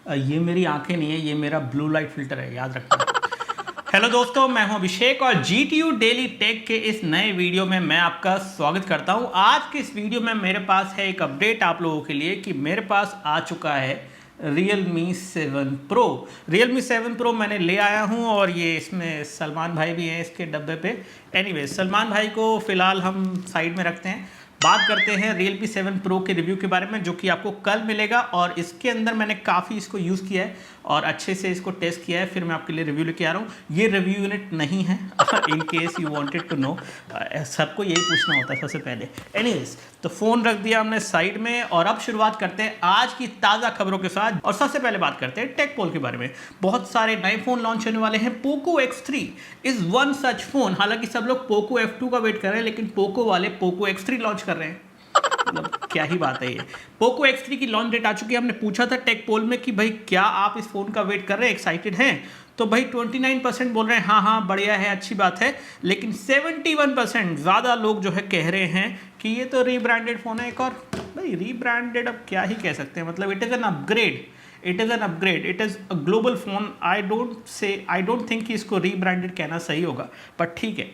ये मेरी आंखें नहीं है, ये मेरा ब्लू लाइट फिल्टर है, याद रखना। हेलो दोस्तों, मैं हूं अभिषेक और GTU डेली टेक के इस नए वीडियो में मैं आपका स्वागत करता हूं। आज के इस वीडियो में मेरे पास है एक अपडेट आप लोगों के लिए कि मेरे पास आ चुका है Realme 7 Pro। Realme 7 Pro मैंने ले आया हूं और ये इसमें सलमान भाई भी हैं इसके डब्बे पे। एनीवे, सलमान भाई को फ़िलहाल हम साइड में रखते हैं, बात करते हैं Realme 7 Pro के रिव्यू के बारे में जो कि आपको कल मिलेगा। और इसके अंदर मैंने काफ़ी इसको यूज़ किया है और अच्छे से इसको टेस्ट किया है, फिर मैं आपके लिए रिव्यू लेके आ रहा हूँ। ये रिव्यू यूनिट नहीं है, in case you wanted to know, सबको यही पूछना होता है सबसे पहले। एनीवेज, तो फ़ोन रख दिया हमने साइड में और अब शुरुआत करते हैं आज की ताज़ा खबरों के साथ। और सबसे पहले बात करते हैं टेक पोल के बारे में। बहुत सारे नए फ़ोन लॉन्च होने वाले हैं। Poco X3 is one such phone. हालांकि सब लोग पोको F2 का वेट कर रहे हैं, लेकिन पोको वाले पोको X3 लॉन्च कर रहे हैं। मतलब क्या ही बात है ये। पोको X3 की लॉन्च डेट आ चुकी है। हमने पूछा था टेक पोल में कि भाई क्या आप इस फोन का वेट कर रहे हैं, एक्साइटेड हैं? तो भाई 29% बोल रहे हैं हाँ हाँ बढ़िया है, अच्छी बात है। लेकिन 71% ज़्यादा लोग जो है कह रहे हैं कि ये तो रीब्रांडेड फ़ोन है एक और। भाई रीब्रांडेड अब क्या ही कह सकते हैं, मतलब it is an upgrade, it is an upgrade, it is a global phone. I don't think कि इसको रीब्रांडेड कहना सही होगा, पर ठीक है,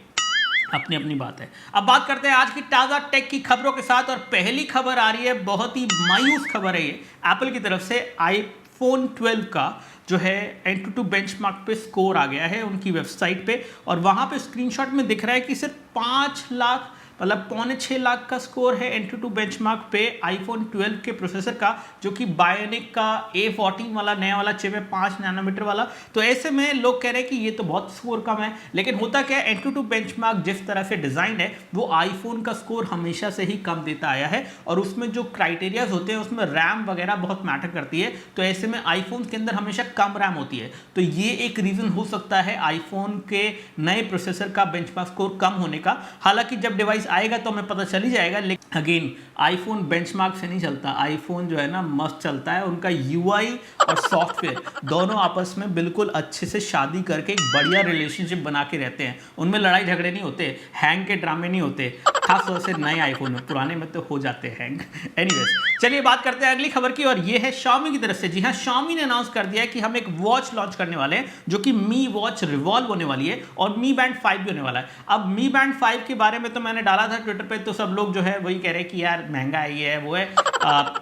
अपनी अपनी बात है। अब बात करते हैं आज की ताज़ा टेक की खबरों के साथ और पहली खबर आ रही है, बहुत ही मायूस खबर है ये एप्पल की तरफ से। iPhone 12 का जो है Antutu बेंचमार्क पे स्कोर आ गया है उनकी वेबसाइट पे और वहाँ पे स्क्रीनशॉट में दिख रहा है कि सिर्फ 5 लाख मतलब 5.25 लाख का स्कोर है Antutu बेंचमार्क पे iPhone 12 के प्रोसेसर का, जो कि बायोनिक का A14 वाला नया वाला चिप है, 5 नैनोमीटर वाला। तो ऐसे में लोग कह रहे हैं कि ये तो बहुत स्कोर कम है, लेकिन होता क्या है, Antutu बेंचमार्क जिस तरह से डिज़ाइन है वो आईफोन का स्कोर हमेशा से ही कम देता आया है और उसमें जो क्राइटेरियाज होते हैं उसमें रैम वगैरह बहुत मैटर करती है। तो ऐसे में आईफोन के अंदर हमेशा कम रैम होती है, तो ये एक रीज़न हो सकता है आईफोन के नए प्रोसेसर का बेंचमार्क स्कोर कम होने का। हालांकि जब डिवाइस आएगा तो हमें पता चल ही जाएगा, लेकिन अगेन आईफोन बेंचमार्क से नहीं चलता। आईफोन जो है ना मस्त चलता है, उनका यूआई और सॉफ्टवेयर दोनों आपस में बिल्कुल अच्छे से शादी करके एक बढ़िया रिलेशनशिप बना के रहते हैं। उनमें लड़ाई झगड़े नहीं होते, हैंग के ड्रामे नहीं होते, खास तौर से नए आईफोन में, पुराने में तो हो जाते हैं हैंग। एनीवेज, चलिए बात करते हैं अगली खबर की और ये है Xiaomi की तरफ से। जी हाँ, Xiaomi ने अनाउंस कर दिया है कि हम एक वॉच लॉन्च करने वाले हैं जो कि Mi Watch Revolve होने वाली है और Mi Band 5 भी होने वाला है। अब Mi Band 5 के बारे में तो मैंने डाला था ट्विटर पे, तो सब लोग जो है वही कह रहे हैं कि यार महंगा है, ये है वो है,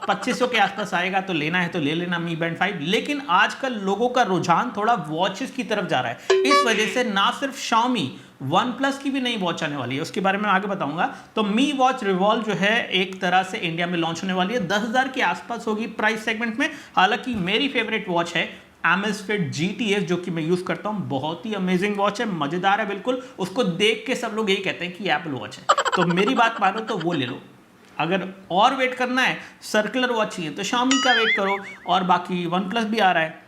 2500 के आसपास आएगा, तो लेना है तो ले लेना Mi Band 5। लेकिन आजकल लोगों का रुझान थोड़ा वॉचेस की तरफ जा रहा है, इस वजह से ना सिर्फ Xiaomi, OnePlus की भी नई वॉच आने वाली है, उसके बारे में आगे बताऊंगा। तो Mi Watch Revolve जो है एक तरह से इंडिया में लॉन्च होने वाली है, 10,000 के आसपास होगी प्राइस सेगमेंट में। हालांकि मेरी फेवरेट वॉच है Amazfit GTS जो कि मैं यूज़ करता हूँ, बहुत ही अमेजिंग वॉच है, मज़ेदार है बिल्कुल। उसको देख के सब लोग यही कहते हैं कि एप्पल वॉच है, तो मेरी बात मानो तो वो ले लो। अगर और वेट करना है, सर्कुलर वॉच चाहिए तो Xiaomi का वेट करो, और बाकी OnePlus भी आ रहा है,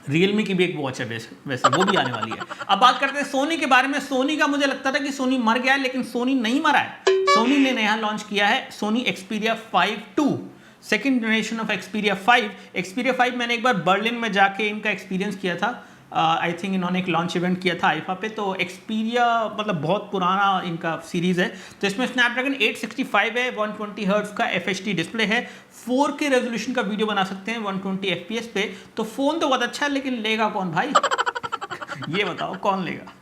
रियलमी की भी एक वॉच है वैसे वो भी आने वाली है। अब बात करते हैं सोनी के बारे में। सोनी का मुझे लगता था कि सोनी मर गया है, लेकिन सोनी नहीं मरा है। सोनी ने नया लॉन्च किया है Sony Xperia 5 II, second generation of Xperia 5। Xperia 5 मैंने एक बार बर्लिन में जाके इनका एक्सपीरियंस किया था। आई थिंक इन्होंने एक लॉन्च इवेंट किया था आईफा पे। तो Xperia मतलब बहुत पुराना इनका सीरीज़ है। तो इसमें स्नैपड्रैगन 865 है, 120 हर्ट्ज का FHD डिस्प्ले है, 4K रेजोल्यूशन का वीडियो बना सकते हैं 120 FPS पे। तो फ़ोन तो बहुत अच्छा है, लेकिन लेगा कौन भाई? ये बताओ कौन लेगा?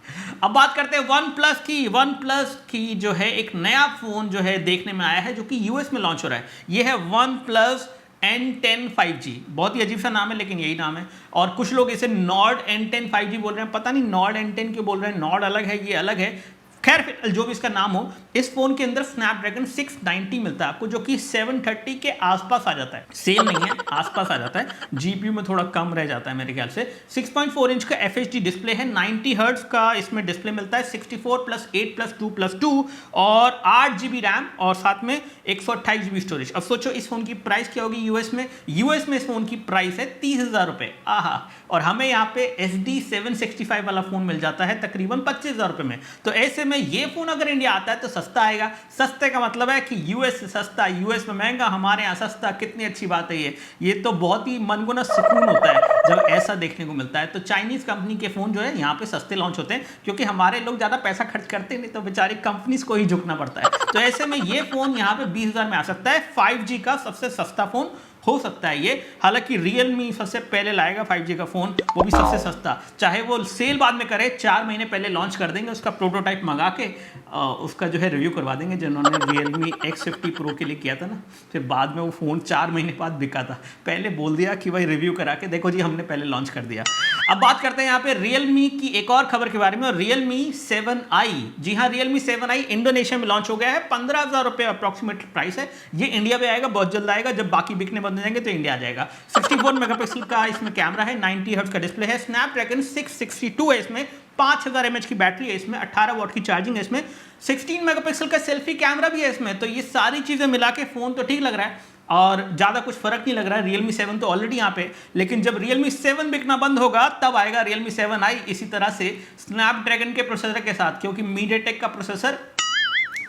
अब बात करते हैं OnePlus की जो है एक नया फ़ोन जो है देखने में आया है, जो कि US में लॉन्च हो रहा है। ये है OnePlus N10 5G। बहुत ही अजीब सा नाम है, लेकिन यही नाम है। और कुछ लोग इसे Nord N10 5G बोल रहे हैं, पता नहीं Nord N10 क्यों बोल रहे हैं, Nord अलग है, ये अलग है। खैर फिर जो भी इसका नाम हो, इस फोन के अंदर स्नैपड्रैगन 690 मिलता है आपको, जो कि 730 के आसपास आ जाता है। सेम नहीं है, आसपास आ जाता है, जीपीयू में थोड़ा कम रह जाता है मेरे ख्याल से। 6.4 इंच का FHD डिस्प्ले है, 90 हर्ट्ज का इसमें डिस्प्ले मिलता है, 64+8+2+2 और 8 GB रैम और साथ में 128 GB स्टोरेज। अब सोचो इस फोन की प्राइस क्या होगी यूएस में इस फोन की प्राइस है 30,000 रुपए। आहा, और हमें यहाँ पे SD 765 वाला फोन मिल जाता है तकरीबन 25,000 रुपए में। तो ऐसे में ये फोन अगर इंडिया आता है तो सस्ता आएगा। सस्ते का मतलब है कि यूएस से सस्ता, यूएस में महंगा, हमारे यहाँ सस्ता। कितनी अच्छी बात है ये तो बहुत ही मनगुना सुकून होता है। जब ऐसा देखने को मिलता है। तो चाइनीज़ कंपनी के फ़ोन जो है यहाँ पे सस्ते लॉन्च होते हैं, क्योंकि हमारे लोग ज़्यादा पैसा खर्च करते नहीं, तो बेचारी कंपनीज़ को ही झुकना पड़ता है। तो ऐसे में ये फ़ोन यहाँ पे 20,000 में आ सकता है। 5G का सबसे सस्ता फ़ोन हो सकता है ये। हालांकि Realme सबसे पहले लाएगा 5G का फ़ोन, वो भी सबसे सस्ता। चाहे वो सेल बाद में करे, 4 महीने पहले लॉन्च कर देंगे, उसका प्रोटोटाइप मंगा के उसका जो है रिव्यू करवा देंगे, जिन्होंने Realme X50 Pro के लिए किया था ना। फिर बाद में वो फ़ोन 4 महीने बाद बिका था, पहले बोल दिया कि भाई रिव्यू करा के देखो जी, हमने पहले लॉन्च कर दिया। अब बात करते हैं यहाँ पे Realme की एक और खबर के बारे में, Realme 7i। जी हाँ, Realme 7i इंडोनेशिया में लॉन्च हो गया है। 15,000 रुपये अप्रॉक्सीमेट प्राइस है। ये इंडिया पे आएगा, बहुत जल्द आएगा। जब बाकी बिकने बंद हो जाएंगे तो इंडिया आ जाएगा। 64 मेगापिक्सल का इसमें कैमरा है, 90 हर्ट्ज का डिस्प्ले है, स्नैपड्रैगन 662 है इसमें, 5000 mAh की बैटरी है इसमें, 18 वॉट की चार्जिंग है इसमें, 16 मेगापिक्सल का सेल्फी कैमरा भी है इसमें। तो ये सारी चीजें मिला के फोन तो ठीक लग रहा है और ज़्यादा कुछ फर्क नहीं लग रहा है। Realme 7 तो ऑलरेडी यहाँ पे, लेकिन जब Realme 7 बिकना बंद होगा तब आएगा Realme 7i इसी तरह से स्नैपड्रैगन के प्रोसेसर के साथ, क्योंकि मीडियाटेक का प्रोसेसर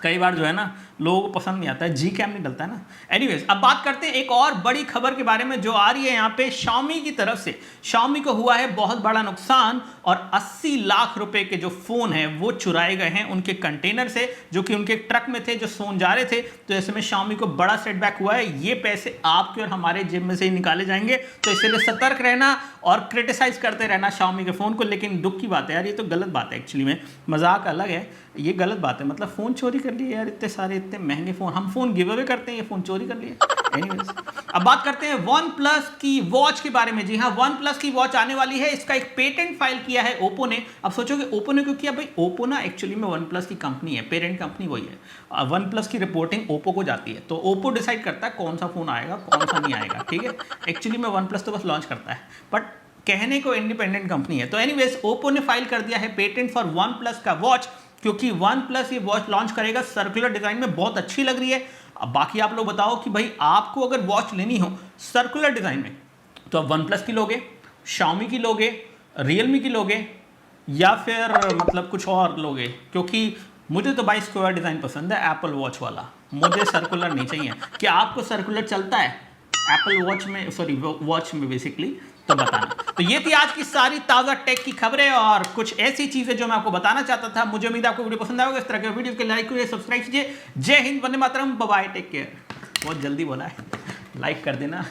कई बार जो है ना लोगों को पसंद नहीं आता है, Gcam नहीं डलता है ना। एनीवेज, अब बात करते हैं एक और बड़ी खबर के बारे में जो आ रही है यहाँ पे Xiaomi की तरफ से। Xiaomi को हुआ है बहुत बड़ा नुकसान और 80 लाख रुपए के जो फोन है वो चुराए गए हैं उनके कंटेनर से, जो कि उनके ट्रक में थे, जो सोन जा रहे थे। तो ऐसे में Xiaomi को बड़ा सेटबैक हुआ है। ये पैसे आपके और हमारे जेब में से ही निकाले जाएंगे, तो इसलिए सतर्क रहना और क्रिटिसाइज करते रहना Xiaomi के फोन को। लेकिन दुख की बात है यार, ये तो गलत बात है एक्चुअली में, मजाक अलग है, ये गलत बात है। मतलब फ़ोन चोरी कर लिए यार, इतने सारे इतने महंगे फ़ोन, हम फ़ोन गिव अवे करते हैं, ये फ़ोन चोरी कर लिए। एनीवेज, अब बात करते हैं OnePlus की वॉच के बारे में। जी हाँ, OnePlus की वॉच आने वाली है। इसका एक पेटेंट फाइल किया है ओप्पो ने। अब सोचोगे ओप्पो ने क्यों किया? भाई ओप्पो ना एक्चुअली में OnePlus की कंपनी है, पेरेंट कंपनी वही है। OnePlus की रिपोर्टिंग ओप्पो को जाती है, तो ओप्पो डिसाइड करता है कौन सा फ़ोन आएगा कौन सा नहीं आएगा, ठीक है। एक्चुअली में OnePlus तो बस लॉन्च करता है, बट कहने को इंडिपेंडेंट कंपनी है। तो एनीवेज, ओप्पो ने फाइल कर दिया है पेटेंट फॉर OnePlus का वॉच, क्योंकि OnePlus ये वॉच लॉन्च करेगा सर्कुलर डिजाइन में, बहुत अच्छी लग रही है। अब बाकी आप लोग बताओ कि भाई आपको अगर वॉच लेनी हो सर्कुलर डिजाइन में, तो आप OnePlus की लोगे, Xiaomi की लोगे, Realme की लोगे, या फिर मतलब कुछ और लोगे? क्योंकि मुझे तो भाई स्क्वायर डिजाइन पसंद है, एप्पल वॉच वाला। मुझे सर्कुलर नहीं चाहिए। क्या आपको सर्कुलर चलता है एप्पल वॉच में, सॉरी वॉच में बेसिकली? तो बताना। तो ये थी आज की सारी ताज़ा टेक की खबरें और कुछ ऐसी चीज़ें जो मैं आपको बताना चाहता था। मुझे उम्मीद है आपको वीडियो पसंद आएगा। इस तरह के वीडियो के लाइक करिए, सब्सक्राइब कीजिए। जय Hind, Vande Mataram, bye bye, take care. बहुत जल्दी बोला है, लाइक कर देना।